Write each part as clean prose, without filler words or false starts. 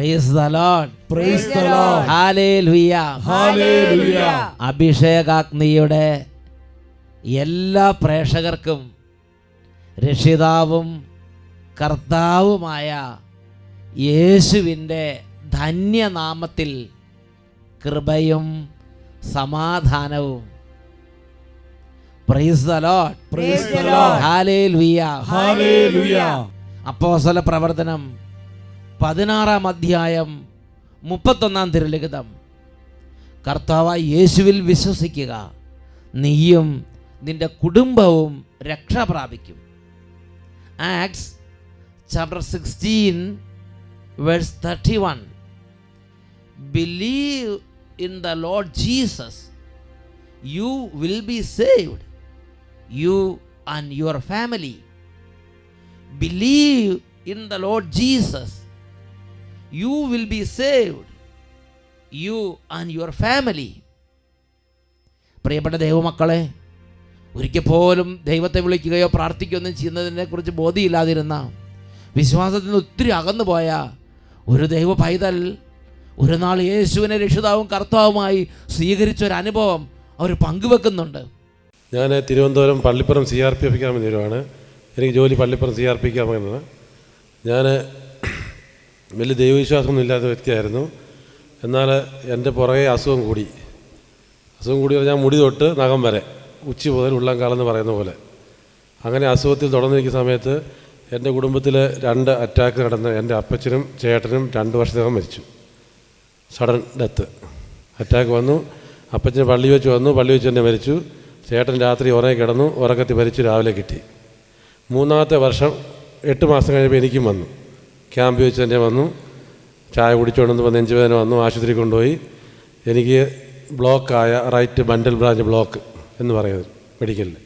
Praise the Lord. Praise the Lord. Hallelujah. Hallelujah. അഭിഷേകാഗ്നിയുടെ എല്ലാ പ്രേക്ഷകർക്കും രക്ഷിതാവും കർത്താവുമായ യേശുവിൻ്റെ ധന്യനാമത്തിൽ കൃപയും സമാധാനവും. Praise the Lord. Praise the Lord. Hallelujah. Hallelujah. അപ്പോസ്തല പ്രവർത്തനം 16-ാം അധ്യായം 31-ാം തിരുലിഖിതം. കർത്താവായ യേശുവിൽ വിശ്വസിക്കുക, നീയും നിന്റെ കുടുംബവും രക്ഷ പ്രാപിക്കും. Acts chapter 16 verse 31. Believe in the Lord Jesus, you will be saved, you and your family. Believe in the Lord Jesus, you will be saved, you and your family. പ്രിയപ്പെട്ട ദൈവമക്കളെ, ഒരിക്കൽ പോലും ദൈവത്തെ വിളിക്കുകയോ പ്രാർത്ഥിക്കുകയൊന്നും ചെയ്യുന്നതിനെക്കുറിച്ച് ബോധ്യമില്ലാതിരുന്ന, വിശ്വാസത്തിൽ നിന്ന് ഒത്തിരി അകന്നു പോയ ഒരു ദൈവ പൈതൽ ഒരു നാൾ യേശുവിനെ രക്ഷിതാവും കർത്താവുമായി സ്വീകരിച്ചൊരനുഭവം അവർ പങ്കുവെക്കുന്നുണ്ട്. ഞാൻ തിരുവനന്തപുരം പള്ളിപ്പുറം CRP ഓഫീക്കാൻ വേണ്ടിയാണ്. എനിക്ക് ജോലി പള്ളിപ്പുറം CRP ക്കാണ്. ഞാൻ വലിയ ദൈവവിശ്വാസമൊന്നും ഇല്ലാത്ത വ്യക്തിയായിരുന്നു. എന്നാൽ എൻ്റെ പുറകെ അസുഖം കൂടി ഞാൻ മുടി തൊട്ട് നഖം വരെ, ഉച്ചി മുതൽ ഉള്ളംകാലെന്ന് പറയുന്ന പോലെ. അങ്ങനെ അസുഖത്തിൽ തുടർന്നിരിക്കുന്ന സമയത്ത് എൻ്റെ കുടുംബത്തിൽ 2 അറ്റാക്ക് നടന്ന് എൻ്റെ അപ്പച്ചനും ചേട്ടനും 2 വർഷത്തിനകം മരിച്ചു. Sudden death. അറ്റാക്ക് വന്നു, അപ്പച്ചന് പള്ളി വെച്ച് വന്നു, പള്ളി വെച്ച് തന്നെ മരിച്ചു. ചേട്ടൻ രാത്രി ഉറങ്ങി കിടന്നു, ഉറക്കത്തിൽ മരിച്ചു, രാവിലെ കിട്ടി. 3-ാമത്തെ വർഷം 8 മാസം കഴിഞ്ഞപ്പോൾ എനിക്കും വന്നു. ക്യാമ്പിൽ വെച്ച് തന്നെ വന്നു. ചായ കുടിച്ചുകൊണ്ടുവന്ന് നെഞ്ചുവേദന വന്നു, ആശുപത്രി കൊണ്ടുപോയി. എനിക്ക് ബ്ലോക്കായ റൈറ്റ് ബണ്ടൽ ബ്രാഞ്ച് ബ്ലോക്ക് എന്ന് പറയുന്നത് മെഡിക്കലിൽ,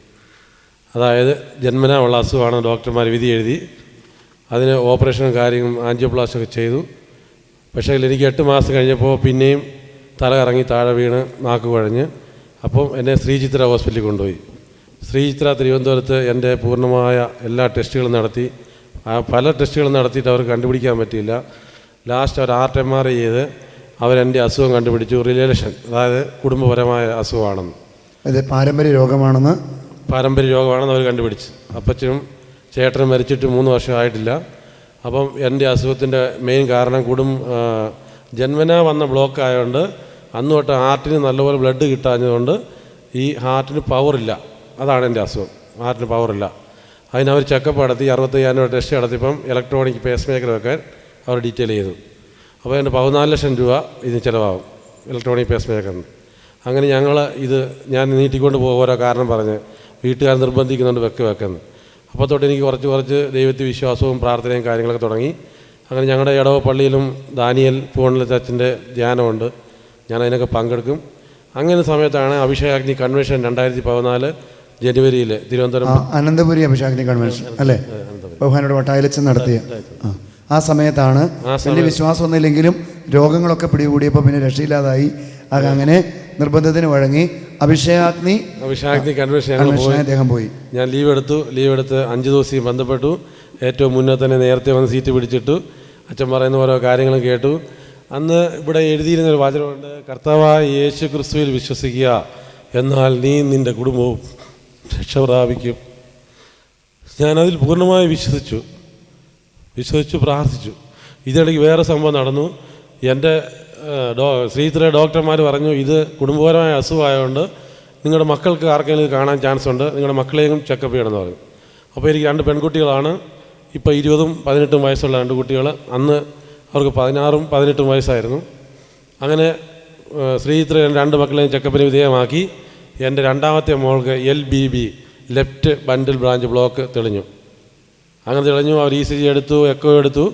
അതായത് ജന്മനാ ഉള്ള അസുഖമാണ്. ഡോക്ടർമാർ വിധി എഴുതി അതിന് ഓപ്പറേഷനും കാര്യങ്ങളും ആൻജിയോപ്ലാസ്റ്റൊക്കെ ചെയ്തു. പക്ഷേ എനിക്ക് 8 മാസം കഴിഞ്ഞപ്പോൾ പിന്നെയും തല കറങ്ങി താഴെ വീണ് നാക്ക് കുഴഞ്ഞ്. അപ്പം എന്നെ ശ്രീചിത്ര ഹോസ്പിറ്റലിൽ കൊണ്ടുപോയി. ശ്രീചിത്ര തിരുവനന്തപുരത്ത് എൻ്റെ പൂർണ്ണമായ എല്ലാ ടെസ്റ്റുകളും നടത്തി. പല ടെസ്റ്റുകളും നടത്തിയിട്ട് അവർക്ക് കണ്ടുപിടിക്കാൻ പറ്റിയില്ല. ലാസ്റ്റ് അവർ RMRI ചെയ്ത് അവരെൻ്റെ അസുഖം കണ്ടുപിടിച്ചു. റിലേഷൻ, അതായത് കുടുംബപരമായ അസുഖമാണെന്ന്, അത് പാരമ്പര്യ രോഗമാണെന്ന് അവർ കണ്ടുപിടിച്ചു. അപ്പച്ചനും ചേട്ടനും മരിച്ചിട്ട് 3 വർഷമായിട്ടില്ല. അപ്പം എൻ്റെ അസുഖത്തിൻ്റെ മെയിൻ കാരണം ജന്മനാ വന്ന ബ്ലോക്ക് ആയതുകൊണ്ട് അന്ന് തൊട്ട് ഹാർട്ടിന് നല്ലപോലെ ബ്ലഡ് കിട്ടാഞ്ഞതുകൊണ്ട് ഈ ഹാർട്ടിന് പവറില്ല. അതാണ് എൻ്റെ അസുഖം, ഹാർട്ടിന് പവറില്ല. അതിനവർ ചെക്കപ്പ് നടത്തി 65,000 രൂപ ടെസ്റ്റ് നടത്തിയപ്പം ഇലക്ട്രോണിക് പേസ് മേക്കർ വെക്കാൻ അവർ ഡീറ്റെയിൽ ചെയ്തു. അപ്പോൾ എൻ്റെ 14 ലക്ഷം രൂപ ഇതിന് ചിലവാകും, ഇലക്ട്രോണിക് പേസ് മേക്കറിന്. അങ്ങനെ ഞാൻ നീട്ടിക്കൊണ്ട് പോകും, ഓരോ കാരണം പറഞ്ഞ് വീട്ടുകാർ നിർബന്ധിക്കുന്നുണ്ട് വെക്കുന്നത്. അപ്പോൾ തൊട്ട് എനിക്ക് കുറച്ച് ദൈവത്തിൽ വിശ്വാസവും പ്രാർത്ഥനയും കാര്യങ്ങളൊക്കെ തുടങ്ങി. അങ്ങനെ ഞങ്ങളുടെ ഇടവ പള്ളിയിലും ദാനിയൽ പൂവണിലെ ചർച്ചിൻ്റെ ധ്യാനമുണ്ട്, ഞാൻ അതിനൊക്കെ പങ്കെടുക്കും. അങ്ങനെ സമയത്താണ് അഭിഷേകാഗ്നി കൺവെൻഷൻ 2014 ജനുവരിയിൽ തിരുവനന്തപുരം അനന്തപുരി അഭിഷേകാഗ്നി കൺവെൻഷൻ അല്ലേ, ബഹുമാനോട് വട്ടായിലച്ച് നടത്തിയ ആ സമയത്താണ് വലിയ വിശ്വാസമൊന്നുമില്ലെങ്കിലും രോഗങ്ങളൊക്കെ പിടികൂടിയപ്പോൾ പിന്നെ രക്ഷയില്ലാതായി. അങ്ങനെ നിർബന്ധത്തിന് വഴങ്ങി അഭിഷേകാഗ്നി കൺവെൻഷൻ അദ്ദേഹം പോയി. ഞാൻ ലീവ് എടുത്ത് 5 ദിവസം ബന്ധപ്പെട്ടു. ഏറ്റവും മുന്നേ തന്നെ നേരത്തെ വന്ന് സീറ്റ് പിടിച്ചിട്ടു. അച്ഛൻ പറയുന്ന ഓരോ കാര്യങ്ങളും കേട്ടു. അന്ന് ഇവിടെ എഴുതിയിരുന്നൊരു വാചകമുണ്ട്, കർത്താവായ യേശു ക്രിസ്തുവിൽ വിശ്വസിക്കുക, എന്നാൽ നീ നിൻ്റെ കുടുംബവും രക്ഷ പ്രാപിക്കും. ഞാനതിൽ പൂർണ്ണമായി വിശ്വസിച്ചു പ്രാർത്ഥിച്ചു. ഇതിനിടയ്ക്ക് വേറെ സംഭവം നടന്നു. എൻ്റെ ശ്രീചിത്ര ഡോക്ടർമാർ പറഞ്ഞു, ഇത് കുടുംബപരമായ അസുഖമായതുകൊണ്ട് നിങ്ങളുടെ മക്കൾക്ക് ആർക്കെങ്കിലും കാണാൻ ചാൻസ് ഉണ്ട്, നിങ്ങളുടെ മക്കളെയും ചെക്കപ്പ് ചെയ്യണമെന്ന് പറഞ്ഞു. അപ്പോൾ എനിക്ക് 2 പെൺകുട്ടികളാണ്. ഇപ്പോൾ 20ഉം 18ഉം വയസ്സുള്ള 2 കുട്ടികൾ. അന്ന് അവർക്ക് 16ഉം 18ഉം വയസ്സായിരുന്നു. അങ്ങനെ ശ്രീചിത്ര 2 മക്കളെയും ചെക്കപ്പിന് വിധേയമാക്കി. എൻ്റെ 2ാമത്തെ മോൾക്ക് LBB ലെഫ്റ്റ് ബണ്ടിൽ ബ്രാഞ്ച് ബ്ലോക്ക് തെളിഞ്ഞു. അങ്ങനെ തെളിഞ്ഞു. അവർ ECG എടുത്തു, എക്കോ എടുത്തു,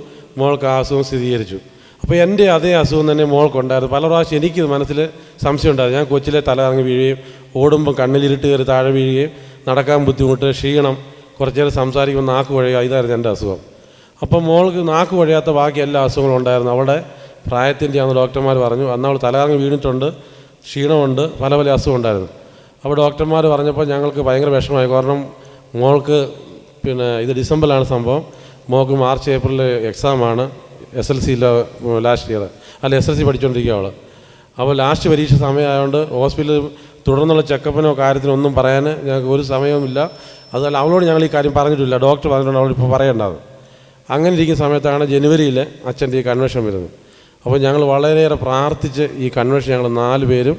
മോൾക്ക് ആ അസുഖം സ്ഥിരീകരിച്ചു. അപ്പോൾ എൻ്റെ അതേ അസുഖം തന്നെ മോൾക്കുണ്ടായിരുന്നു. പല പ്രാവശ്യം എനിക്ക് മനസ്സിൽ സംശയം ഉണ്ടായിരുന്നു. ഞാൻ കൊച്ചിലെ തലകറങ്ങി വീഴുകയും ഓടുമ്പം കണ്ണിലിരുട്ട് കയറി താഴെ വീഴുകയും നടക്കാൻ ബുദ്ധിമുട്ട്, ക്ഷീണം, കുറച്ച് നേരം സംസാരിക്കുമ്പോൾ നാക്ക് കുഴയുക, ഇതായിരുന്നു എൻ്റെ അസുഖം. അപ്പം മോൾക്ക് നാക്ക് കുഴയാത്ത ബാക്കി എല്ലാ അസുഖങ്ങളും ഉണ്ടായിരുന്നു. അവളുടെ പ്രായത്തിൻ്റെയാണെന്ന് ഡോക്ടർമാർ പറഞ്ഞു. അന്ന് അവൾ തലകറങ്ങി വീണിട്ടുണ്ട്, ക്ഷീണമുണ്ട്, പല അസുഖം ഉണ്ടായിരുന്നു. അപ്പോൾ ഡോക്ടർമാർ പറഞ്ഞപ്പോൾ ഞങ്ങൾക്ക് ഭയങ്കര വിഷമമായി. കാരണം മോൾക്ക് ഇത് ഡിസംബറിലാണ് സംഭവം. മോൾക്ക് മാർച്ച് ഏപ്രിൽ എക്സാമാണ് SLC ലാസ്റ്റ് ഇയർ, അല്ല SLC പഠിച്ചുകൊണ്ടിരിക്കുക അവൾ. അപ്പോൾ ലാസ്റ്റ് പരീക്ഷ സമയമായതുകൊണ്ട് ഹോസ്പിറ്റലിൽ തുടർന്നുള്ള ചെക്കപ്പിനോ കാര്യത്തിനോ ഒന്നും പറയാൻ ഞങ്ങൾക്ക് ഒരു സമയവുമില്ല. അതുപോലെ അവളോട് ഞങ്ങൾ ഈ കാര്യം പറഞ്ഞിട്ടില്ല, ഡോക്ടർ പറഞ്ഞിട്ടുണ്ട് അവളിപ്പോൾ പറയേണ്ടത്. അങ്ങനെ ഇരിക്കുന്ന സമയത്താണ് ജനുവരിയിൽ അച്ഛൻ്റെ ഈ കൺവെൻഷൻ വരുന്നത്. അപ്പോൾ ഞങ്ങൾ വളരെയേറെ പ്രാർത്ഥിച്ച് ഈ കൺവെൻഷൻ ഞങ്ങൾ 4 പേരും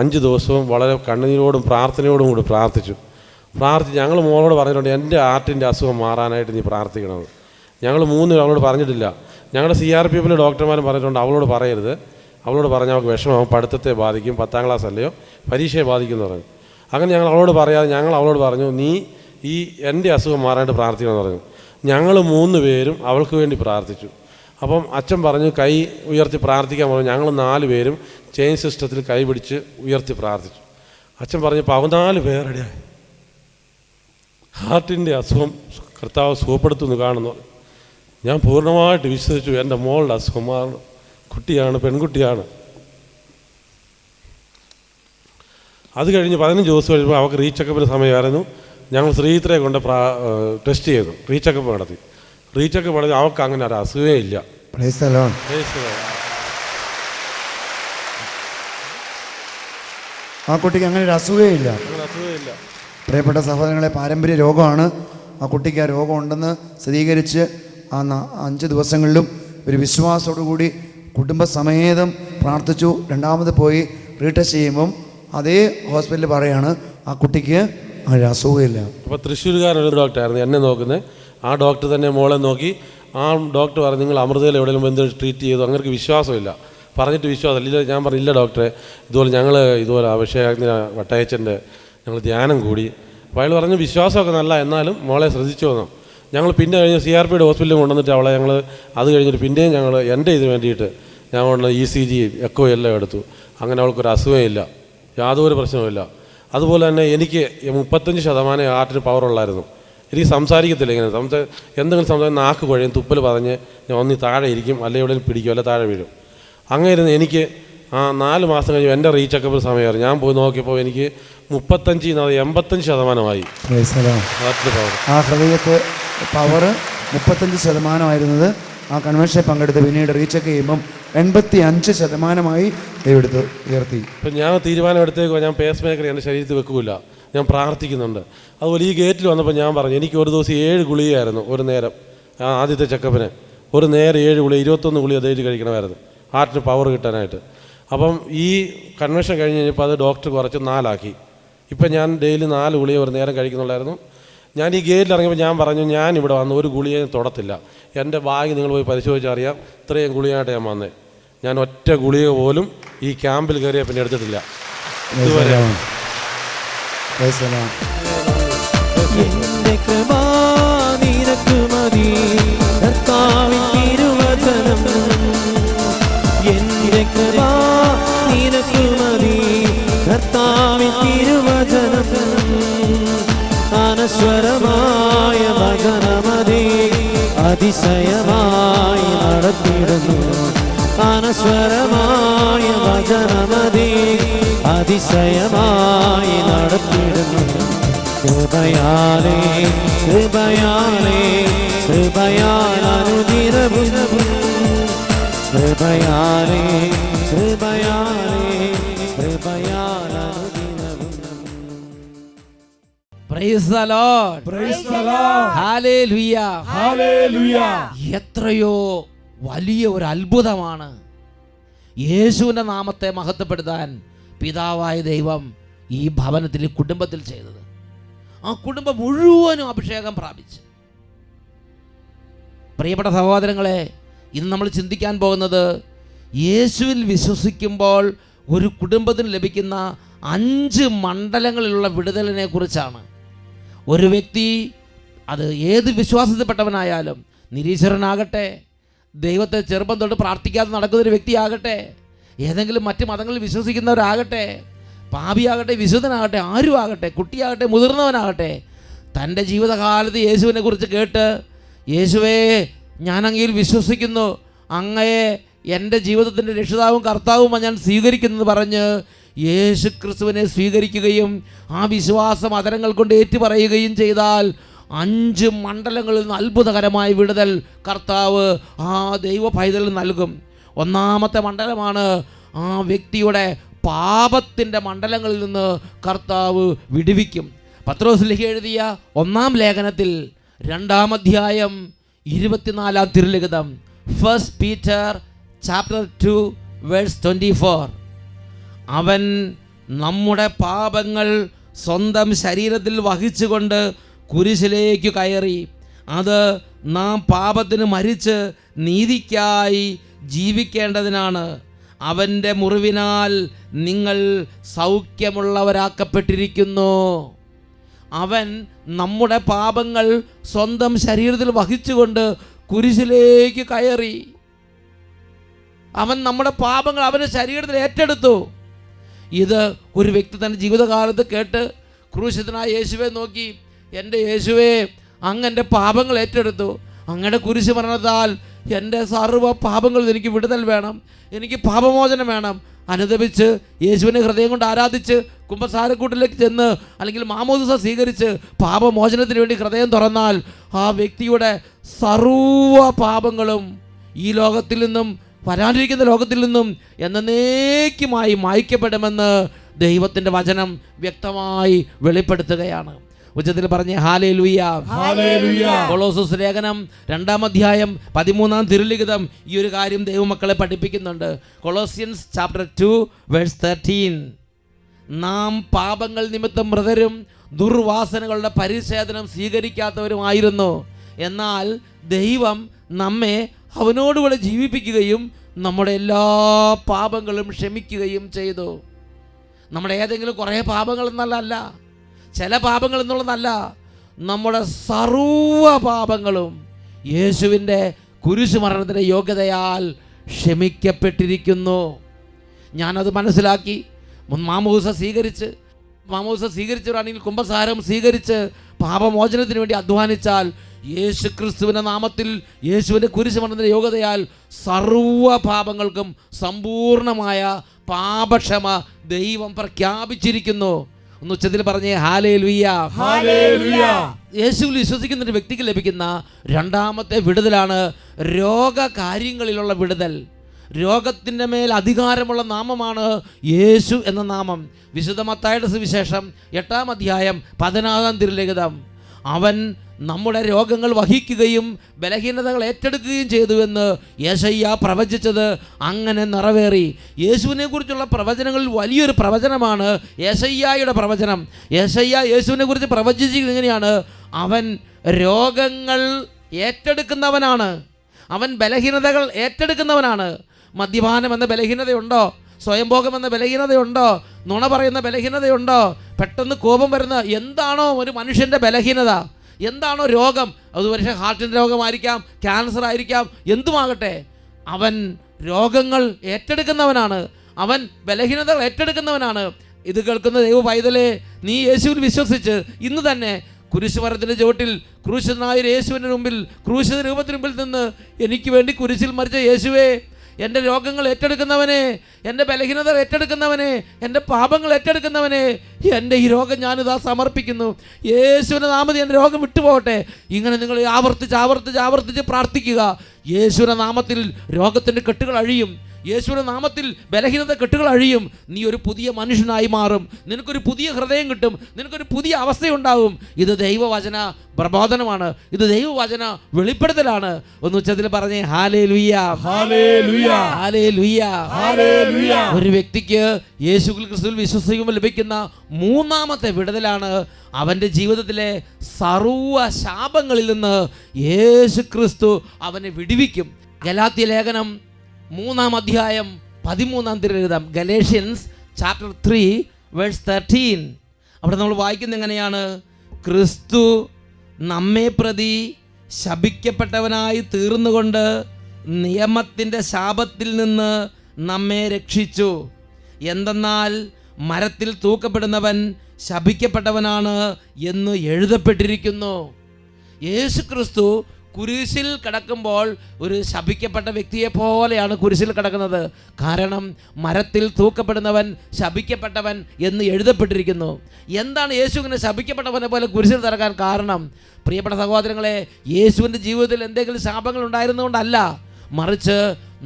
5 ദിവസവും വളരെ കണ്ണുനീരോടും പ്രാർത്ഥനയോടും കൂടി പ്രാർത്ഥിച്ച് ഞങ്ങൾ മോളോട് പറഞ്ഞിട്ടുണ്ട് എൻ്റെ ആർട്ടിൻ്റെ അസുഖം മാറാനായിട്ട് നീ പ്രാർത്ഥിക്കണമെന്ന്. ഞങ്ങൾ 3 പേരും അവളോട് പറഞ്ഞിട്ടില്ല. ഞങ്ങളുടെ CRPF ഡോക്ടർമാരും പറഞ്ഞിട്ടുണ്ട് അവളോട് പറയരുത്, അവളോട് പറഞ്ഞാൽ അവൾക്ക് വിഷമമാകും, പഠിത്തത്തെ ബാധിക്കും, 10ാം ക്ലാസ് അല്ലയോ പരീക്ഷയെ ബാധിക്കും എന്ന് പറഞ്ഞു. അങ്ങനെ ഞങ്ങൾ അവളോട് പറയാതെ ഞങ്ങൾ അവളോട് പറഞ്ഞു നീ ഈ എൻ്റെ അസുഖം മാറാനായിട്ട് പ്രാർത്ഥിക്കണമെന്ന് പറഞ്ഞു. ഞങ്ങൾ 3 പേരും അവൾക്ക് വേണ്ടി പ്രാർത്ഥിച്ചു. അപ്പം അച്ഛൻ പറഞ്ഞു കൈ ഉയർത്തി പ്രാർത്ഥിക്കാൻ പറഞ്ഞു. ഞങ്ങൾ 4 പേരും ചെയിൻ സിസ്റ്റത്തിൽ കൈ പിടിച്ച് ഉയർത്തി പ്രാർത്ഥിച്ചു. അച്ഛൻ പറഞ്ഞു 14 പേരുടെയായി ഹാർട്ടിൻ്റെ അസുഖം കർത്താവ് സുഖപ്പെടുത്തുന്നു കാണുന്നു. ഞാൻ പൂർണ്ണമായിട്ട് വിശ്വസിച്ചു എൻ്റെ മോളുടെ അസുഖം മാറണം. കുട്ടിയാണ്, പെൺകുട്ടിയാണ്. അത് കഴിഞ്ഞ് 15 ദിവസം കഴിയുമ്പോൾ അവൾക്ക് റീചെക്കപ്പിന് സമയമായിരുന്നു. ഞങ്ങൾ ശ്രീത്രയെ കൊണ്ട് ടെസ്റ്റ് ചെയ്തു, റീചെക്കപ്പ് നടത്തി. റീചെക്കപ്പ് നടത്തി അവൾക്ക് അങ്ങനെ ഒരു അസുഖമേ ഇല്ല. ആ കുട്ടിക്ക് അങ്ങനെ ഒരു അസുഖമേ ഇല്ല. പ്രിയപ്പെട്ട സഹോദരങ്ങളെ, പാരമ്പര്യ രോഗമാണ്. ആ കുട്ടിക്ക് ആ രോഗം ഉണ്ടെന്ന് സ്ഥിരീകരിച്ച് ആ 5 ദിവസങ്ങളിലും ഒരു വിശ്വാസത്തോടുകൂടി കുടുംബസമേതം പ്രാർത്ഥിച്ചു. രണ്ടാമത് പോയി റീടെസ്റ്റ് ചെയ്യുമ്പം അതേ ഹോസ്പിറ്റലിൽ പറയാണ് ആ കുട്ടിക്ക് ഒരു അസുഖമില്ല. അപ്പോൾ തൃശ്ശൂരുകാരൊരു ഡോക്ടറായിരുന്നു എന്നെ നോക്കുന്നത്. ആ ഡോക്ടർ തന്നെ മോളെ നോക്കി. ആ ഡോക്ടർ പറഞ്ഞു നിങ്ങൾ അമൃതയിൽ എവിടെയെങ്കിലും എന്ത് ട്രീറ്റ് ചെയ്തു, അങ്ങനെ വിശ്വാസമില്ല. പറഞ്ഞിട്ട് വിശ്വാസമില്ല. ഇല്ല, ഞാൻ പറഞ്ഞില്ല ഡോക്ടറെ, ഇതുപോലെ അഭിഷേകത്തിന് വട്ടയച്ചൻ്റെ ഞങ്ങൾ ധ്യാനം കൂടി. അപ്പോൾ അയാൾ പറഞ്ഞു വിശ്വാസമൊക്കെ നല്ല, എന്നാലും മോളെ ശ്രദ്ധിച്ചു വന്നു. ഞങ്ങൾ പിന്നെ കഴിഞ്ഞ് CRPയുടെ ഹോസ്പിറ്റലിൽ കൊണ്ടുവന്നിട്ട് അവളെ ഞങ്ങൾ അത് കഴിഞ്ഞിട്ട് പിന്നെയും ഞങ്ങൾ എൻ്റെ ഇതിന് വേണ്ടിയിട്ട് ഞാൻ കൊണ്ട് ECG എക്കോ എല്ലാം എടുത്തു. അങ്ങനെ അവൾക്കൊരു അസുഖമില്ല, യാതൊരു പ്രശ്നവുമില്ല. അതുപോലെ തന്നെ എനിക്ക് 35% ഹാർട്ടിന് പവറുള്ളായിരുന്നു. എനിക്ക് സംസാരിക്കത്തില്ല. ഇങ്ങനെ എന്തെങ്കിലും സംസാരിക്കും നാക്ക് കുഴയും, തുപ്പൽ പറഞ്ഞ് ഞാൻ ഒന്നി താഴെ ഇരിക്കും, അല്ലെങ്കിൽ എവിടെയും പിടിക്കും, അല്ല താഴെ വീഴും. അങ്ങനെ ഇരുന്ന് എനിക്ക് 4 മാസം കഴിഞ്ഞ് എൻ്റെ റീചെക്കപ്പ് സമയമായിരുന്നു. ഞാൻ പോയി നോക്കിയപ്പോൾ എനിക്ക് 85% ഹാർട്ടിന് പവർ. ആ ഹൃദയത്തെ പവർ 35% ആ കൺവെൻഷനെ പങ്കെടുത്ത് പിന്നീട് റീചെക്ക് ചെയ്യുമ്പം 85% ദൈവമെടുത്ത് ഉയർത്തി. ഇപ്പം ഞാൻ തീരുമാനം എടുത്തേക്കോ, ഞാൻ പേസ് മേക്കർ എൻ്റെ ശരീരത്തിൽ വെക്കില്ല, ഞാൻ പ്രാർത്ഥിക്കുന്നുണ്ട്. അതുപോലെ ഈ ഗേറ്റിൽ വന്നപ്പോൾ ഞാൻ പറഞ്ഞു എനിക്ക് ഒരു ദിവസം 7 ഗുളികയായിരുന്നു ഒരു നേരം. ആദ്യത്തെ ചെക്കപ്പിന് ഒരു നേരം 7 ഗുളിക, 21 ഗുളിക ഡെയിലി കഴിക്കണമായിരുന്നു ഹാർട്ടിന് പവർ കിട്ടാനായിട്ട്. അപ്പം ഈ കൺവെൻഷൻ കഴിഞ്ഞ് കഴിഞ്ഞപ്പോൾ അത് ഡോക്ടർ കുറച്ച് 4 ആക്കി. ഇപ്പം ഞാൻ ഡെയിലി 4 ഗുളിക ഒരു നേരം കഴിക്കുന്നുണ്ടായിരുന്നു. ഞാൻ ഈ ഗേറ്റിൽ ഇറങ്ങിയപ്പോൾ ഞാൻ പറഞ്ഞു ഞാൻ ഇവിടെ വന്ന് ഒരു ഗുളികയും തൊടത്തില്ല. എൻ്റെ ബാഗ് നിങ്ങൾ പോയി പരിശോധിച്ചാൽ അറിയാം, ഇത്രയും ഗുളികയായിട്ട് ഞാൻ വന്നേ. ഞാൻ ഒറ്റ ഗുളിക പോലും ഈ ക്യാമ്പിൽ കയറിയ പിന്നെ എടുത്തിട്ടില്ല ഇതുവരെ. എന്റെ കൃപ നിനക്ക് മതി കർത്താവിൻ തിരുവചനം. എന്റെ കൃപ നിനക്ക് മതി കർത്താവിൻ തിരുവചനം. അനശ്വരമായ ഭജനമതി അതിശയമായി നടത്തിയിടുന്നു. അനശ്വരമായ ഭജനമതി അതിശയമായി നടത്തിയിടുന്നു. കൃപയാലേ കൃപയാലേ കൃപയാലനുദിനവും കൃപയാലേ കൃപയാലേ കൃപയാലനുദിനവും. Praise the Lord. Praise the Lord. Hallelujah. Hallelujah. എത്രയോ വലിയ ഒരു അത്ഭുതമാണ് യേശുവിൻ്റെ നാമത്തെ മഹത്വപ്പെടുത്താൻ പിതാവായ ദൈവം ഈ ഭവനത്തിൽ, ഈ കുടുംബത്തിൽ ചെയ്തത്. ആ കുടുംബം മുഴുവനും അഭിഷേകം പ്രാപിച്ചു. പ്രിയപ്പെട്ട സഹോദരങ്ങളെ, ഇന്ന് നമ്മൾ ചിന്തിക്കാൻ പോകുന്നത് യേശുവിൽ വിശ്വസിക്കുമ്പോൾ ഒരു കുടുംബത്തിന് ലഭിക്കുന്ന 5 മണ്ഡലങ്ങളിലുള്ള വിടുതലിനെ കുറിച്ചാണ്. ഒരു വ്യക്തി, അത് ഏത് വിശ്വാസത്തിൽപ്പെട്ടവനായാലും, നിരീശ്വരനാകട്ടെ, ദൈവത്തെ ചെറുപ്പം തൊട്ട് പ്രാർത്ഥിക്കാതെ നടക്കുന്നൊരു വ്യക്തിയാകട്ടെ, ഏതെങ്കിലും മറ്റ് മതങ്ങളിൽ വിശ്വസിക്കുന്നവരാകട്ടെ, പാപിയാകട്ടെ, വിശുദ്ധനാകട്ടെ, ആരും ആകട്ടെ, കുട്ടിയാകട്ടെ, മുതിർന്നവനാകട്ടെ, തൻ്റെ ജീവിതകാലത്ത് യേശുവിനെ കുറിച്ച് കേട്ട് യേശുവേ ഞാൻ അങ്ങയിൽ വിശ്വസിക്കുന്നു, അങ്ങയെ എൻ്റെ ജീവിതത്തിൻ്റെ രക്ഷിതാവും കർത്താവുമായി ഞാൻ സ്വീകരിക്കുന്നെന്ന് പറഞ്ഞ് യേശു ക്രിസ്തുവിനെ സ്വീകരിക്കുകയും ആ വിശ്വാസം അധരങ്ങൾ കൊണ്ട് ഏറ്റുപറയുകയും ചെയ്താൽ 5 മണ്ഡലങ്ങളിൽ നിന്ന് അത്ഭുതകരമായ വിടുതൽ കർത്താവ് ആ ദൈവ പൈതലിന് നൽകും. ഒന്നാമത്തെ മണ്ഡലമാണ് ആ വ്യക്തിയുടെ പാപത്തിൻ്റെ മണ്ഡലങ്ങളിൽ നിന്ന് കർത്താവ് വിടുവിക്കും. പത്രോസ് എഴുതിയ 1-ാം ലേഖനത്തിൽ 2-ാം അധ്യായം 24-ാം തിരുലിഖിതം, 1 Peter chapter 2 verse 24, അവൻ നമ്മുടെ പാപങ്ങൾ സ്വന്തം ശരീരത്തിൽ വഹിച്ചുകൊണ്ട് കുരിശിലേക്ക് കയറി. അത് നാം പാപത്തിന് മരിച്ച് നീതിക്കായി ജീവിക്കേണ്ടതിനാണ്. അവൻ്റെ മുറിവിനാൽ നിങ്ങൾ സൗഖ്യമുള്ളവരാക്കപ്പെട്ടിരിക്കുന്നു. അവൻ നമ്മുടെ പാപങ്ങൾ സ്വന്തം ശരീരത്തിൽ വഹിച്ചുകൊണ്ട് കുരിശിലേക്ക് കയറി. അവൻ നമ്മുടെ പാപങ്ങൾ അവൻ്റെ ശരീരത്തിൽ ഏറ്റെടുത്തു. ഇത് ഒരു വ്യക്തി തൻ്റെ ജീവിതകാലത്ത് കേട്ട് ക്രൂശിതനായ യേശുവെ നോക്കി, എൻ്റെ യേശുവേ, അങ്ങ് എൻ്റെ പാപങ്ങൾ ഏറ്റെടുത്തു. അങ്ങയുടെ കുരിശ് മരണത്താൽ എൻ്റെ സർവ്വ പാപങ്ങളിൽ എനിക്ക് വിടുതൽ വേണം, എനിക്ക് പാപമോചനം വേണം. അനുദപിച്ച് യേശുവിനെ ഹൃദയം കൊണ്ട് ആരാധിച്ച് കുമ്പസാരക്കൂട്ടിലേക്ക് ചെന്ന് അല്ലെങ്കിൽ മാമോദിസ സ്വീകരിച്ച് പാപമോചനത്തിന് വേണ്ടി ഹൃദയം തുറന്നാൽ ആ വ്യക്തിയുടെ സർവ്വ പാപങ്ങളും ഈ ലോകത്തിൽ നിന്നും വരാനിരിക്കുന്ന ലോകത്തിൽ നിന്നും എന്നേക്കുമായി മായ്ക്കപ്പെടുമെന്ന് ദൈവത്തിൻ്റെ വചനം വ്യക്തമായി വെളിപ്പെടുത്തുകയാണ്. ഉച്ചത്തിൽ പറഞ്ഞേ ഹല്ലേലൂയ. കൊളോസ്സസ് ലേഖനം 2-ാം അധ്യായം 13-ാം തിരുലിഖിതം ഈ ഒരു കാര്യം ദൈവമക്കളെ പഠിപ്പിക്കുന്നുണ്ട്. കൊളോസിയൻസ് ചാപ്റ്റർ 2 വേഴ്സ് 13, നാം പാപങ്ങൾ നിമിത്തം മൃതരും ദുർവാസനകളുടെ പരിച്ഛേദനം സ്വീകരിക്കാത്തവരുമായിരുന്നു. എന്നാൽ ദൈവം നമ്മെ അവനോടുകൂടെ ജീവിപ്പിക്കുകയും നമ്മുടെ എല്ലാ പാപങ്ങളും ക്ഷമിക്കുകയും ചെയ്തു. നമ്മുടെ ഏതെങ്കിലും കുറേ പാപങ്ങൾ എന്നുള്ളതല്ല, ചില പാപങ്ങൾ എന്നുള്ളതല്ല, നമ്മുടെ സർവ്വ പാപങ്ങളും യേശുവിൻ്റെ കുരിശു മരണത്തിൻ്റെ യോഗ്യതയാൽ ക്ഷമിക്കപ്പെട്ടിരിക്കുന്നു. ഞാനത് മനസ്സിലാക്കി മാമോദിസ സ്വീകരിച്ചവരാണെങ്കിൽ കുമ്പസാരം സ്വീകരിച്ച് പാപമോചനത്തിന് വേണ്ടി അധ്വാനിച്ചാൽ യേശു ക്രിസ്തുവിൻ്റെ നാമത്തിൽ യേശുവിൻ്റെ കുരിശു മരണത്തിൻ്റെ യോഗ്യതയാൽ സർവ്വ പാപങ്ങൾക്കും സമ്പൂർണമായ പാപക്ഷമ ദൈവം പ്രഖ്യാപിച്ചിരിക്കുന്നു. ഒന്ന് ഉച്ചത്തിൽ പറഞ്ഞേ ഹല്ലേലൂയ. യേശുവിൽ വിശ്വസിക്കുന്ന ഒരു വ്യക്തിക്ക് ലഭിക്കുന്ന 2ാമത്തെ വിടുതലാണ് രോഗകാര്യങ്ങളിലുള്ള വിടുതൽ. രോഗത്തിൻ്റെ മേൽ അധികാരമുള്ള നാമമാണ് യേശു എന്ന നാമം. വിശുദ്ധ മത്തായിയുടെ സുവിശേഷം 8-ാം അധ്യായം 16-ാം തിരുലിഖിതം, അവൻ നമ്മുടെ രോഗങ്ങൾ വഹിക്കുകയും ബലഹീനതകൾ ഏറ്റെടുക്കുകയും ചെയ്തുവെന്ന് യേശയ്യ പ്രവചിച്ചത് അങ്ങനെ നിറവേറി. യേശുവിനെ കുറിച്ചുള്ള പ്രവചനങ്ങളിൽ വലിയൊരു പ്രവചനമാണ് യേശയ്യായുടെ പ്രവചനം. യേശുവിനെ കുറിച്ച് പ്രവചിച്ചത് എങ്ങനെയാണ്? അവൻ രോഗങ്ങൾ ഏറ്റെടുക്കുന്നവനാണ്, അവൻ ബലഹീനതകൾ ഏറ്റെടുക്കുന്നവനാണ്. മദ്യപാനം എന്ന ബലഹീനതയുണ്ടോ? സ്വയംഭോഗം എന്ന ബലഹീനതയുണ്ടോ? നുണ പറയുന്ന ബലഹീനതയുണ്ടോ? പെട്ടെന്ന് കോപം വരുന്ന എന്താണോ ഒരു മനുഷ്യൻ്റെ ബലഹീനത, എന്താണോ രോഗം, അത് പക്ഷേ ഹാർട്ടിൻ്റെ രോഗമായിരിക്കാം, ക്യാൻസർ ആയിരിക്കാം, എന്തുമാകട്ടെ, അവൻ രോഗങ്ങൾ ഏറ്റെടുക്കുന്നവനാണ്, അവൻ ബലഹീനതകൾ ഏറ്റെടുക്കുന്നവനാണ്. ഇത് കേൾക്കുന്ന ദൈവ പൈതലേ, നീ യേശുവിൽ വിശ്വസിച്ച് ഇന്ന് തന്നെ കുരിശുമരത്തിൻ്റെ ചുവട്ടിൽ ക്രൂശനായ യേശുവിൻ്റെ മുമ്പിൽ, ക്രൂശിത രൂപത്തിന് മുമ്പിൽ നിന്ന് എനിക്ക് വേണ്ടി കുരിശിൽ മരിച്ച യേശുവേ, എൻ്റെ രോഗങ്ങൾ ഏറ്റെടുക്കുന്നവനെ, എൻ്റെ ബലഹീനത ഏറ്റെടുക്കുന്നവനെ, എൻ്റെ പാപങ്ങൾ ഏറ്റെടുക്കുന്നവനെ, എൻ്റെ ഈ രോഗം ഞാനിതാ സമർപ്പിക്കുന്നു. യേശുവിൻ്റെ നാമത്തിൽ എൻ്റെ രോഗം വിട്ടുപോകട്ടെ. ഇങ്ങനെ നിങ്ങൾ ആവർത്തിച്ച് പ്രാർത്ഥിക്കുക. യേശുവിൻ്റെ നാമത്തിൽ രോഗത്തിൻ്റെ കെട്ടുകൾ അഴിയും. യേശുവിൻ്റെ നാമത്തിൽ ബലഹീനത കെട്ടുകൾ അഴിയും. നീ ഒരു പുതിയ മനുഷ്യനായി മാറും. നിനക്കൊരു പുതിയ ഹൃദയം കിട്ടും. നിനക്കൊരു പുതിയ അവസ്ഥയുണ്ടാവും. ഇത് ദൈവവചന പ്രബോധനമാണ്. ഇത് ദൈവവചന വെളിപ്പെടുത്തലാണ്. ഒന്ന് ഉച്ചത്തിൽ പറഞ്ഞേ ഹല്ലേലൂയ. ഒരു വ്യക്തിക്ക് യേശു ക്രിസ്തുവിൽ വിശ്വസിക്കുമ്പോൾ ലഭിക്കുന്ന 3ാമത്തെ വിടുതലാണ് അവൻ്റെ ജീവിതത്തിലെ സർവ്വ ശാപങ്ങളിൽ നിന്ന് യേശു ക്രിസ്തു അവനെ വിടുവിക്കും. ഗലാത്യ ലേഖനം 3-ാം അധ്യായം 13-ാം തിരുലിഖിതം, ഗലേഷ്യൻസ് ചാപ്റ്റർ 3 വേഴ്സ് 13, അവിടെ നമ്മൾ വായിക്കുന്നത് എങ്ങനെയാണ്? ക്രിസ്തു നമ്മെ പ്രതി ശപിക്കപ്പെട്ടവനായി തീർന്നുകൊണ്ട് നിയമത്തിൻ്റെ ശാപത്തിൽ നിന്ന് നമ്മെ രക്ഷിച്ചു. എന്തെന്നാൽ മരത്തിൽ തൂക്കപ്പെടുന്നവൻ ശപിക്കപ്പെട്ടവനാണ് എന്ന് എഴുതപ്പെട്ടിരിക്കുന്നു. യേശു ക്രിസ്തു കുരിശിൽ കിടക്കുമ്പോൾ ഒരു ശപിക്കപ്പെട്ട വ്യക്തിയെ പോലെയാണ് കുരിശിൽ കിടക്കുന്നത്. കാരണം മരത്തിൽ തൂക്കപ്പെടുന്നവൻ ശപിക്കപ്പെട്ടവൻ എന്ന് എഴുതപ്പെട്ടിരിക്കുന്നു. എന്താണ് യേശു ഇങ്ങനെ ശപിക്കപ്പെട്ടവനെ പോലെ കുരിശിൽ കിടക്കാൻ കാരണം? പ്രിയപ്പെട്ട സഹോദരങ്ങളെ, യേശുവിൻ്റെ ജീവിതത്തിൽ എന്തെങ്കിലും ശാപങ്ങൾ ഉണ്ടായിരുന്നുകൊണ്ടല്ല, മറിച്ച്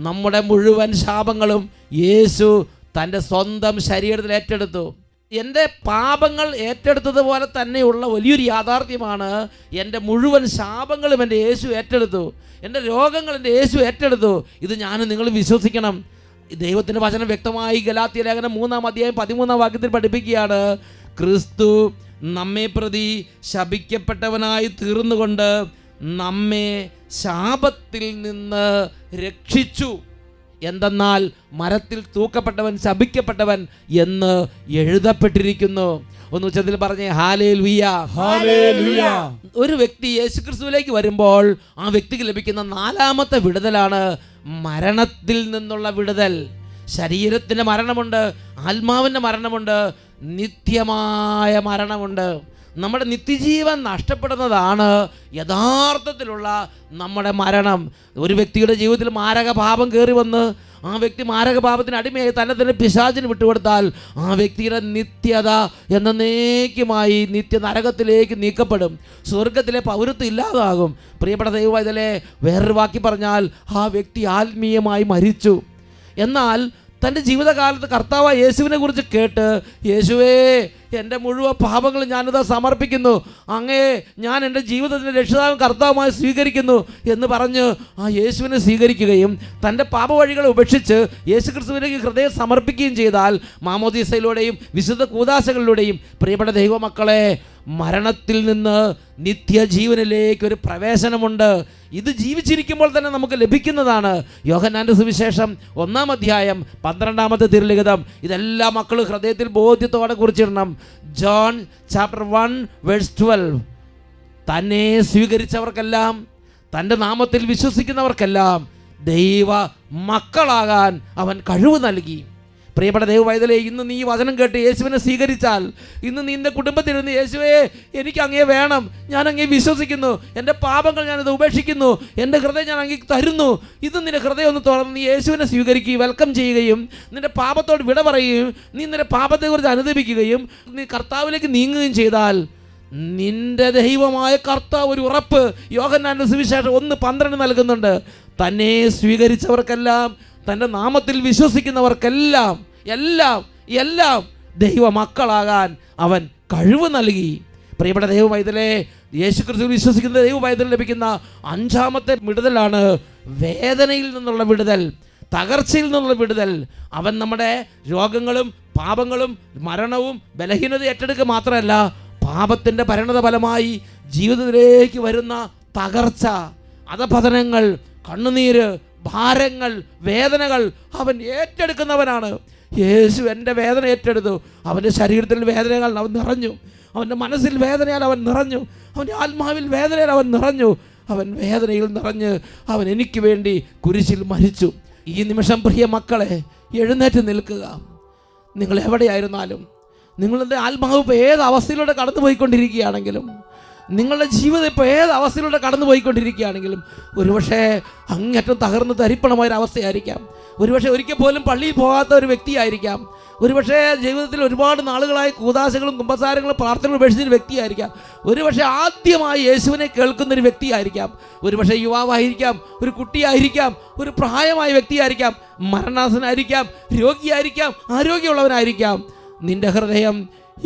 നമ്മുടെ മുഴുവൻ ശാപങ്ങളും യേശു തൻ്റെ സ്വന്തം ശരീരത്തിൽ ഏറ്റെടുത്തു. എൻ്റെ പാപങ്ങൾ ഏറ്റെടുത്തതുപോലെ തന്നെയുള്ള വലിയൊരു യാഥാർത്ഥ്യമാണ് എൻ്റെ മുഴുവൻ ശാപങ്ങളും എൻ്റെ യേശു ഏറ്റെടുത്തു. എൻ്റെ രോഗങ്ങൾ എൻ്റെ യേശു ഏറ്റെടുത്തു. ഇത് ഞാനും നിങ്ങൾ വിശ്വസിക്കണം. ദൈവത്തിൻ്റെ വചനം വ്യക്തമായി ഗലാത്യ ലേഖനം 3:13 പഠിപ്പിക്കുകയാണ്, ക്രിസ്തു നമ്മെ പ്രതി ശപിക്കപ്പെട്ടവനായി തീർന്നുകൊണ്ട് നമ്മെ ശാപത്തിൽ നിന്ന് രക്ഷിച്ചു. എന്തെന്നാൽ മരത്തിൽ തൂക്കപ്പെട്ടവൻ ശപിക്കപ്പെട്ടവൻ എന്ന് എഴുതപ്പെട്ടിരിക്കുന്നു. ഒന്ന് ഉച്ചത്തിൽ പറഞ്ഞേ ഹല്ലേലൂയ, ഹല്ലേലൂയ. ഒരു വ്യക്തി യേശുക്രിസ്തുവിലേക്ക് വരുമ്പോൾ ആ വ്യക്തിക്ക് ലഭിക്കുന്ന 4ാമത്തെ വിടുതലാണ് മരണത്തിൽ നിന്നുള്ള വിടുതൽ. ശരീരത്തിൻ്റെ മരണമുണ്ട്, ആത്മാവിൻ്റെ മരണമുണ്ട്, നിത്യമായ മരണമുണ്ട്. നമ്മുടെ നിത്യജീവൻ നഷ്ടപ്പെടുന്നതാണ് യഥാർത്ഥത്തിലുള്ള നമ്മുടെ മരണം. ഒരു വ്യക്തിയുടെ ജീവിതത്തിൽ മാരക പാപം കയറി വന്ന് ആ വ്യക്തി മാരക പാപത്തിന് അടിമയായി തന്നെ പിശാചിന് വിട്ടുകൊടുത്താൽ ആ വ്യക്തിയുടെ നിത്യത എന്നേക്കുമായി നിത്യ നരകത്തിലേക്ക് നീക്കപ്പെടും. സ്വർഗത്തിലെ പൗരത്വം ഇല്ലാതാകും. പ്രിയപ്പെട്ട ദൈവവൈതലേ, വേറൊരു വാക്കി പറഞ്ഞാൽ ആ വ്യക്തി ആത്മീയമായി മരിച്ചു. എന്നാൽ തൻ്റെ ജീവിതകാലത്ത് കർത്താവ് യേശുവിനെ കുറിച്ച് കേട്ട്, യേശുവേ എൻ്റെ മുഴുവൻ പാപങ്ങൾ ഞാനിതാ സമർപ്പിക്കുന്നു, അങ്ങേ ഞാൻ എൻ്റെ ജീവിതത്തിൻ്റെ രക്ഷിതാവും കർത്താവുമായി സ്വീകരിക്കുന്നു എന്ന് പറഞ്ഞ് ആ യേശുവിനെ സ്വീകരിക്കുകയും തൻ്റെ പാപവഴികളെ ഉപേക്ഷിച്ച് യേശുക്രിസ്തുവിലേക്ക് ഹൃദയം സമർപ്പിക്കുകയും ചെയ്താൽ മാമോദീസയിലൂടെയും വിശുദ്ധ കൂദാശകളിലൂടെയും പ്രിയപ്പെട്ട ദൈവമക്കളെ, മരണത്തിൽ നിന്ന് നിത്യജീവനിലേക്ക് ഒരു പ്രവേശനമുണ്ട്. ഇത് ജീവിച്ചിരിക്കുമ്പോൾ തന്നെ നമുക്ക് ലഭിക്കുന്നതാണ്. യോഹന്നാൻ്റെ സുവിശേഷം 1-ാം അധ്യായം 12-ാമത്തെ തിരുലിഖിതം. ഇതെല്ലാം മക്കൾ ഹൃദയത്തിൽ ബോധ്യത്തോടെ കുറിച്ചിടണം. John chapter 1:12. തന്നെ സ്വീകരിച്ചവർക്കെല്ലാം, തൻ്റെ നാമത്തിൽ വിശ്വസിക്കുന്നവർക്കെല്ലാം ദൈവ മക്കളാകാൻ അവൻ കഴിവ് നൽകി. പ്രിയപ്പെട്ട ദൈവവൈതലേ, ഇന്ന് നീ വചനം കേട്ട് യേശുവിനെ സ്വീകരിച്ചാൽ, ഇന്ന് നീ നിൻ്റെ കുടുംബത്തിലിരുന്ന് യേശുവേ എനിക്ക് അങ്ങേ വേണം, ഞാൻ അങ്ങേ വിശ്വസിക്കുന്നു, എൻ്റെ പാപങ്ങൾ ഞാനിത് ഉപേക്ഷിക്കുന്നു, എൻ്റെ ഹൃദയം ഞാൻ അങ്ങേക്ക് തരുന്നു, ഇത് നിൻ്റെ ഹൃദയം ഒന്ന് തുറന്ന് നീ യേശുവിനെ സ്വീകരിക്കുകയും വെൽക്കം ചെയ്യുകയും നിൻ്റെ പാപത്തോട് വിട പറയുകയും നീ നിൻ്റെ പാപത്തെക്കുറിച്ച് അനുദപിക്കുകയും നീ കർത്താവിലേക്ക് നീങ്ങുകയും ചെയ്താൽ നിൻ്റെ ദൈവമായ കർത്താവ് ഒരു ഉറപ്പ് യോഹന്നാൻ്റെ സുവിശേഷം 1:12 നൽകുന്നുണ്ട്. തന്നെ സ്വീകരിച്ചവർക്കെല്ലാം, തൻ്റെ നാമത്തിൽ വിശ്വസിക്കുന്നവർക്കെല്ലാം എല്ലാം ദൈവ മക്കളാകാൻ അവൻ കഴിവ് നൽകി. പ്രിയപ്പെട്ട ദൈവവൈതലേ, യേശുക്രിസ്തു വിശ്വസിക്കുന്ന ദൈവവൈതലിന് ലഭിക്കുന്ന 5ാമത്തെ വിടുതലാണ് വേദനയിൽ നിന്നുള്ള വിടുതൽ, തകർച്ചയിൽ നിന്നുള്ള വിടുതൽ. അവൻ നമ്മുടെ രോഗങ്ങളും പാപങ്ങളും മരണവും ബലഹീനത ഏറ്റെടുക്കുക മാത്രമല്ല, പാപത്തിൻ്റെ പരിണത ഫലമായി ജീവിതത്തിലേക്ക് വരുന്ന തകർച്ച, അധപതനങ്ങൾ, കണ്ണുനീര്, ഭാരങ്ങൾ, വേദനകൾ അവൻ ഏറ്റെടുക്കുന്നവനാണ്. യേശു എൻ്റെ വേദന ഏറ്റെടുത്തു. അവൻ്റെ ശരീരത്തിൽ വേദനകൾ അവൻ നിറഞ്ഞു, അവൻ്റെ മനസ്സിൽ വേദനയാൽ അവൻ നിറഞ്ഞു, അവൻ്റെ ആത്മാവിൽ വേദനയാൽ അവൻ നിറഞ്ഞു. അവൻ വേദനയിൽ നിറഞ്ഞ് അവൻ എനിക്ക് വേണ്ടി കുരിശിൽ മരിച്ചു. ഈ നിമിഷം പ്രിയ മക്കളെ, എഴുന്നേറ്റ് നിൽക്കുക. നിങ്ങൾ എവിടെയായിരുന്നാലും, നിങ്ങളുടെ ആത്മാവ് ഇപ്പോൾ ഏത് അവസ്ഥയിലൂടെ കടന്നു പോയിക്കൊണ്ടിരിക്കുകയാണെങ്കിലും, നിങ്ങളുടെ ജീവിതം ഇപ്പോൾ ഏത് അവസ്ഥയിലൂടെ കടന്നു പോയിക്കൊണ്ടിരിക്കുകയാണെങ്കിലും, ഒരുപക്ഷെ അങ്ങേറ്റം തകർന്ന് തരിപ്പണമായൊരവസ്ഥയായിരിക്കാം, ഒരുപക്ഷെ ഒരിക്കൽ പോലും പള്ളിയിൽ പോകാത്ത ഒരു വ്യക്തിയായിരിക്കാം, ഒരുപക്ഷെ ജീവിതത്തിൽ ഒരുപാട് നാളുകളായി കൂദാശകളും കുമ്പസാരങ്ങളും പ്രാർത്ഥനകളും ഉപേക്ഷിച്ചൊരു വ്യക്തിയായിരിക്കാം, ഒരുപക്ഷെ ആദ്യമായി യേശുവിനെ കേൾക്കുന്നൊരു വ്യക്തിയായിരിക്കാം, ഒരുപക്ഷെ യുവാവായിരിക്കാം, ഒരു കുട്ടിയായിരിക്കാം, ഒരു പ്രായമായ വ്യക്തിയായിരിക്കാം, മരണാസനായിരിക്കാം, രോഗിയായിരിക്കാം, ആരോഗ്യമുള്ളവനായിരിക്കാം. നിന്റെ ഹൃദയം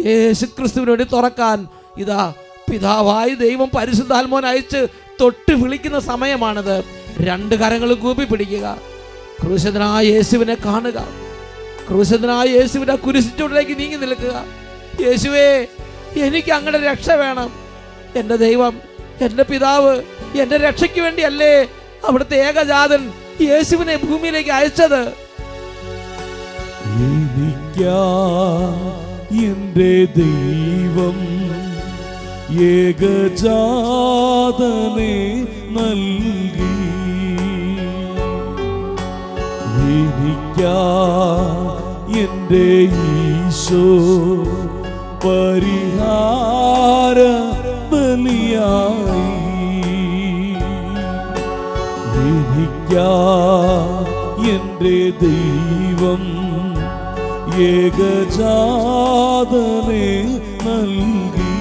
യേശുക്രിസ്തുവിന് വേണ്ടി തുറക്കാൻ ഇതാ പിതാവായ ദൈവം പരിശുദ്ധാത്മാവിനെ അയച്ച് തൊട്ട് വിളിക്കുന്ന സമയമാണിത്. 2 കരങ്ങളും കൂപ്പി പിടിക്കുക. ക്രൂശിതനായ യേശുവിനെ കാണുക. ക്രൂശിതനായ യേശുവിൻ്റെ കുരിശിച്ചോട്ടിലേക്ക് നീങ്ങി നിൽക്കുക. യേശുവേ, എനിക്ക് അങ്ങയുടെ രക്ഷ വേണം. എൻ്റെ ദൈവം, എൻ്റെ പിതാവ് എൻ്റെ രക്ഷയ്ക്ക് വേണ്ടിയല്ലേ അവിടുത്തെ ഏകജാതൻ യേശുവിനെ ഭൂമിയിലേക്ക് അയച്ചത്? എൻ്റെ ദൈവം ഏകജാതനെ നൽകി, എൻ്റെ ഈശോ പരിഹാര ബലിയായി. എൻ്റെ ദൈവം ഏകജാതനെ നൽകി.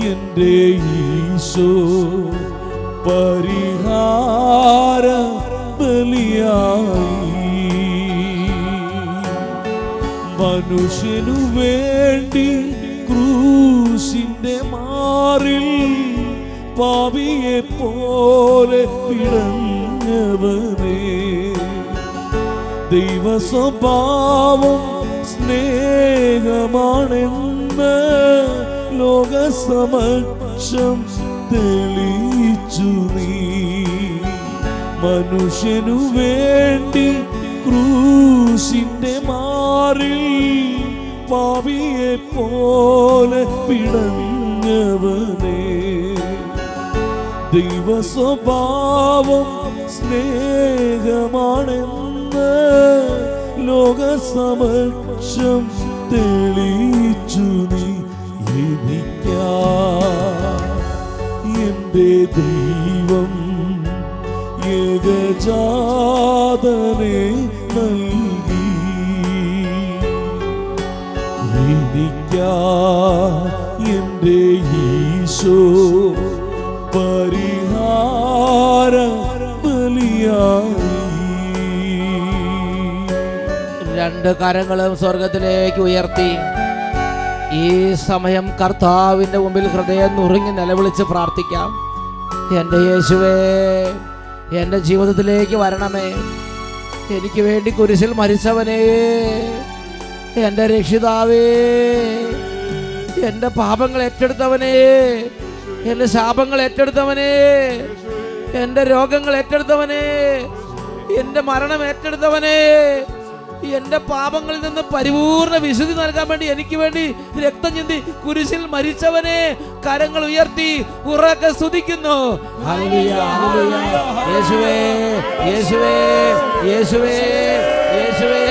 എൻ്റെ ഈശോ പരിഹാര ബലിയായി. മനുഷ്യനു വേണ്ടി ക്രൂശിന്റെ മാറിൽ പാപിയെ പോലെ പിടഞ്ഞവനേ, ദൈവ സ്വഭാവം സ്നേഹമാണെന്ന് ലോകസമക്ഷം തെളിയിച്ചു നീ. മനുഷ്യനു വേണ്ടി ക്രൂശിന്റെ മാറിൽ പാപിയെ പോലെ പിടഞ്ഞവനേ, ദൈവ സ്വഭാവം സ്നേഹമാണെന്ന് ലോകസമക്ഷം തെളിയിച്ചു നീ. എൻ്റെ ദൈവം ഏകജാതനെ നൽകി. എൻ്റെ ഈശോ പരിഹാര ബലിയായി. രണ്ട് കരങ്ങളും സ്വർഗത്തിലേക്ക് ഉയർത്തി ഈ സമയം കർത്താവിൻ്റെ മുമ്പിൽ ഹൃദയം നുറുങ്ങി നിലവിളിച്ച് പ്രാർത്ഥിക്കാം. എൻ്റെ യേശുവേ, എൻ്റെ ജീവിതത്തിലേക്ക് വരണമേ. എനിക്ക് വേണ്ടി കുരിശിൽ മരിച്ചവനേ, എൻ്റെ രക്ഷിതാവേ, എൻ്റെ പാപങ്ങൾ ഏറ്റെടുത്തവനേ, എൻ്റെ ശാപങ്ങൾ ഏറ്റെടുത്തവനേ, എൻ്റെ രോഗങ്ങൾ ഏറ്റെടുത്തവനേ, എൻ്റെ മരണം ഏറ്റെടുത്തവനേ, എൻ്റെ പാപങ്ങളിൽ നിന്ന് പരിപൂർണ വിശുദ്ധി നൽകാൻ വേണ്ടി എനിക്ക് വേണ്ടി രക്തം ചിന്തി കുരിശിൽ മരിച്ചവനെ കരങ്ങൾ ഉയർത്തി ഉറക്കെ സ്തുതിക്കുന്നു. ഹല്ലേലൂയ, ഹല്ലേലൂയ. യേശുവേ, യേശുവേ, യേശുവേ, യേശുവേ,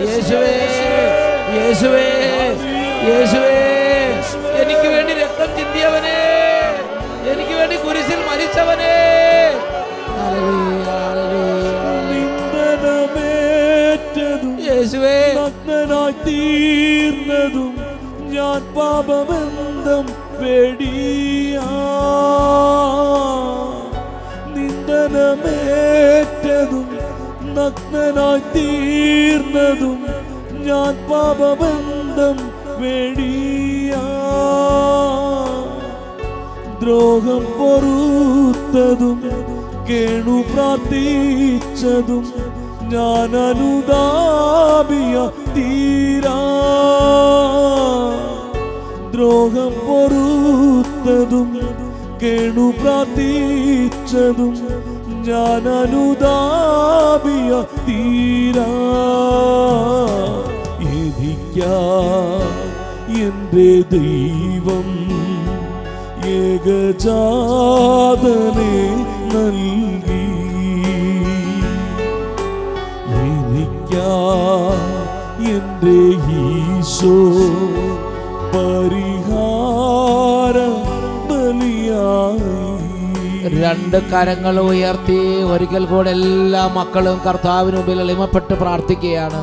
യേശുവേ, യേശുവേ, യേശുവേ, എനിക്ക് വേണ്ടി രക്തം ചിന്തിയവനെ, എനിക്ക് വേണ്ടി കുരിശിൽ മരിച്ചവനെ. ഹല്ലേലൂയ, ഹല്ലേലൂയ. യേശുവേ, നഗ്നനായി തീർന്നതും ഞാൻ പാപബന്ധം വെടിയാ. നിന്ദനമേറ്റതും നഗ്നനായി തീർന്നതും ഞാൻ പാപബന്ധം വെടിയാ. ദ്രോഹം പൊറുത്തതും കേണു പ്രാർത്ഥിച്ചതും ഞാൻ അനുതാപിയ തീരാ. ദ്രോഹം പൊറുത്തതും കേണു പ്രാർത്ഥിച്ചതും ഞാൻ അനുതാപിയ തീരാ. എൻ്റെ ദൈവം ഏകജാതനെ നൽകി. എൻ്റെ ഈശോ പരിഹാര ബലിയായി. രണ്ട് കരങ്ങൾ ഉയർത്തി ഒരിക്കൽ കൂടെ എല്ലാ മക്കളും കർത്താവിന് മുമ്പിൽ എളിമപ്പെട്ട് പ്രാർത്ഥിക്കുകയാണ്.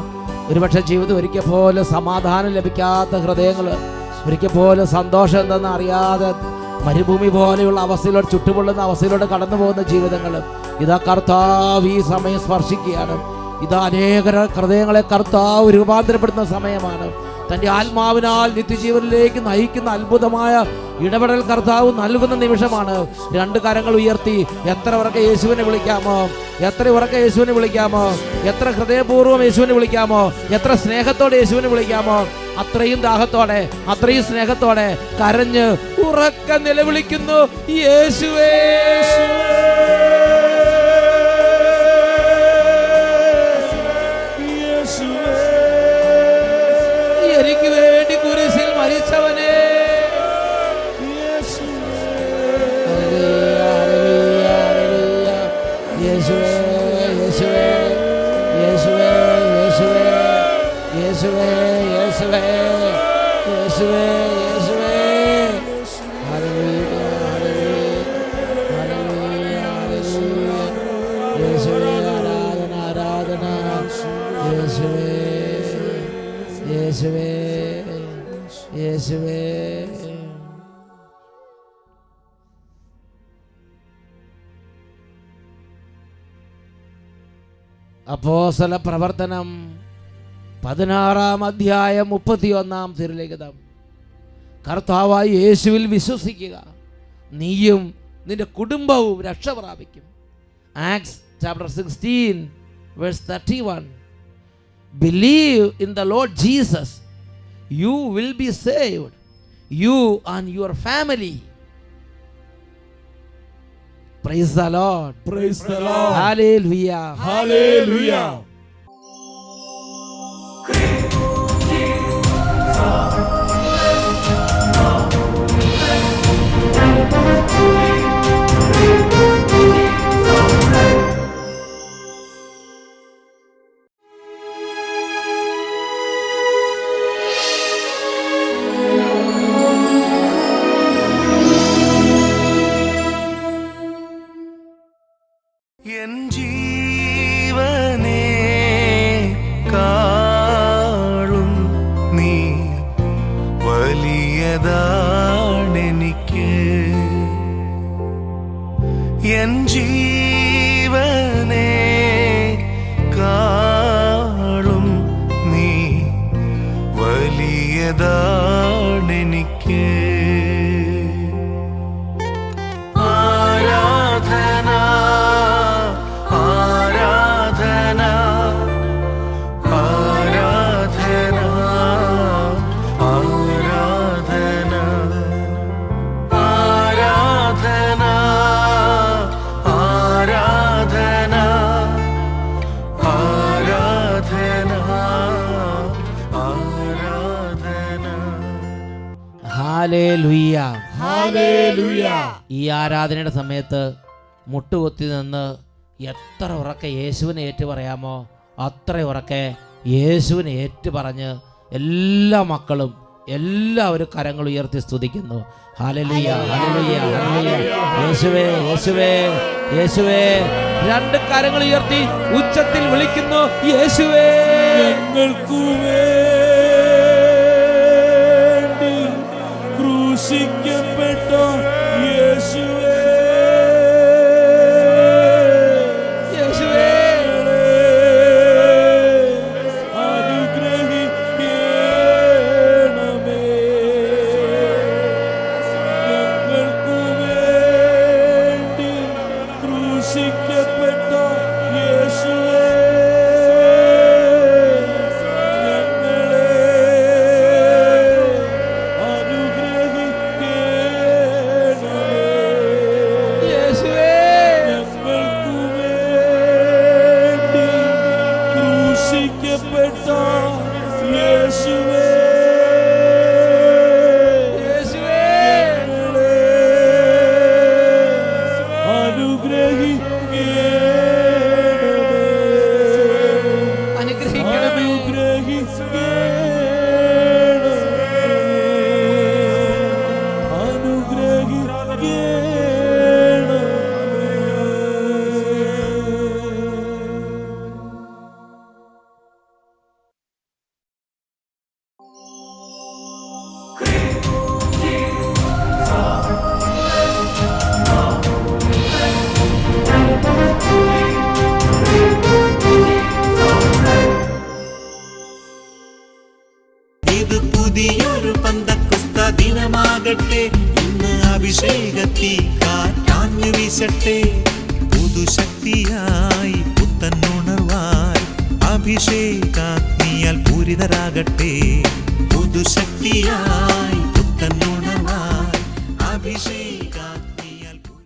ഒരുപക്ഷെ ജീവിതം ഒരിക്കൽ പോലും സമാധാനം ലഭിക്കാത്ത ഹൃദയങ്ങൾ, ഒരിക്കൽ പോലും സന്തോഷം എന്തെന്ന് അറിയാതെ മരുഭൂമി പോലെയുള്ള അവസ്ഥയിലൂടെ, ചുട്ടുപൊള്ളുന്ന അവസ്ഥയിലൂടെ കടന്നു പോകുന്ന ജീവിതങ്ങൾ ഇതാ കർത്താവ് ഈ സമയം സ്പർശിക്കുകയാണ്. ഇത് അനേക ഹൃദയങ്ങളെ കർത്താവ് രൂപാന്തരപ്പെടുന്ന സമയമാണ്. തൻ്റെ ആത്മാവിനാൽ നിത്യജീവനിലേക്ക് നയിക്കുന്ന അത്ഭുതമായ ഇടപെടൽ കർത്താവ് നൽകുന്ന നിമിഷമാണ്. രണ്ട് കരങ്ങൾ ഉയർത്തി എത്ര ഉറക്കെ യേശുവിനെ വിളിക്കാമോ, എത്ര ഉറക്കെ യേശുവിനെ വിളിക്കാമോ, എത്ര ഹൃദയപൂർവ്വം യേശുവിനെ വിളിക്കാമോ, എത്ര സ്നേഹത്തോടെ യേശുവിനെ വിളിക്കാമോ, അത്രയും ദാഹത്തോടെ, അത്രയും സ്നേഹത്തോടെ കരഞ്ഞ് ഉറക്കെ നിലവിളിക്കുന്നു. യേശുവേ, എനിക്ക് വേണ്ടി കുരിശിൽ മരിച്ചവനെ, യേശുവേ, യേശുവേ, യേശുവേ, യേശുവേ, യേശുവേ, യേശുവേ, യേശുവേ, യേശുവേ, ഹല്ലേലൂയ, യേശുവേ, യേശുവേ. അപ്പോസ്തല പ്രവർത്തനം 16-ാം അധ്യായം 31-ാം തിരുലിഖിതം. കർത്താവായ യേശുവിൽ വിശ്വസിക്കുക, നീയും നിന്റെ കുടുംബവും രക്ഷ പ്രാപിക്കും. Acts chapter 16 verse 31. Believe in the Lord Jesus, you will be saved, you and your family. Praise the Lord. Praise the Lord. Hallelujah. Hallelujah. N ജീവനെ കാളും നീ വലിയതാണെനിക്ക്. എൻ ജീവനെ കാളും നീ വലിയതാണെനിക്ക്. ഹല്ലേലൂയ. ഹല്ലേലൂയ. ഈ ആരാധനയുടെ സമയത്ത് മുട്ടുകുത്തി നിന്ന് എത്ര ഉറക്കെ യേശുവിനെ ഏറ്റു പറയാമോ അത്ര ഉറക്കെ യേശുവിനെ ഏറ്റു പറഞ്ഞ് എല്ലാ മക്കളും എല്ലാവരും കരങ്ങൾ ഉയർത്തി സ്തുതിക്കുന്നു. ഹല്ലേലൂയ, ഹല്ലേലൂയ, ഹല്ലേലൂയ. യേശുവേ, യേശുവേ, യേശുവേ. രണ്ട് കരങ്ങൾ ഉയർത്തി ഉച്ചത്തിൽ വിളിക്കുന്നു, യേശുവേ. ഞങ്ങൾക്കു വേണ്ടി ക്രൂശിക്കപ്പെട്ട യേശുവേ, യേശുവേ. അനുഗ്രഹിക്കണമേ. ഞങ്ങൾക്കു വേണ്ടി ക്രൂശിക്കപ്പെട്ട യേശുവേ, പുതിയൊരു പന്തക്കുസ്ത ദിനമാകട്ടെ, ഇന്ന് അഭിഷേകത്തി കാറ്റാഞ്ഞു വീശട്ടെ. പുതുശക്തിയായി പുത്തനുണർവായി അഭിഷേകാഗ്നിയാൽ പൂരിതരാകട്ടെ. പുതുശക്തിയായി പുത്തനുണർവായി അഭിഷേക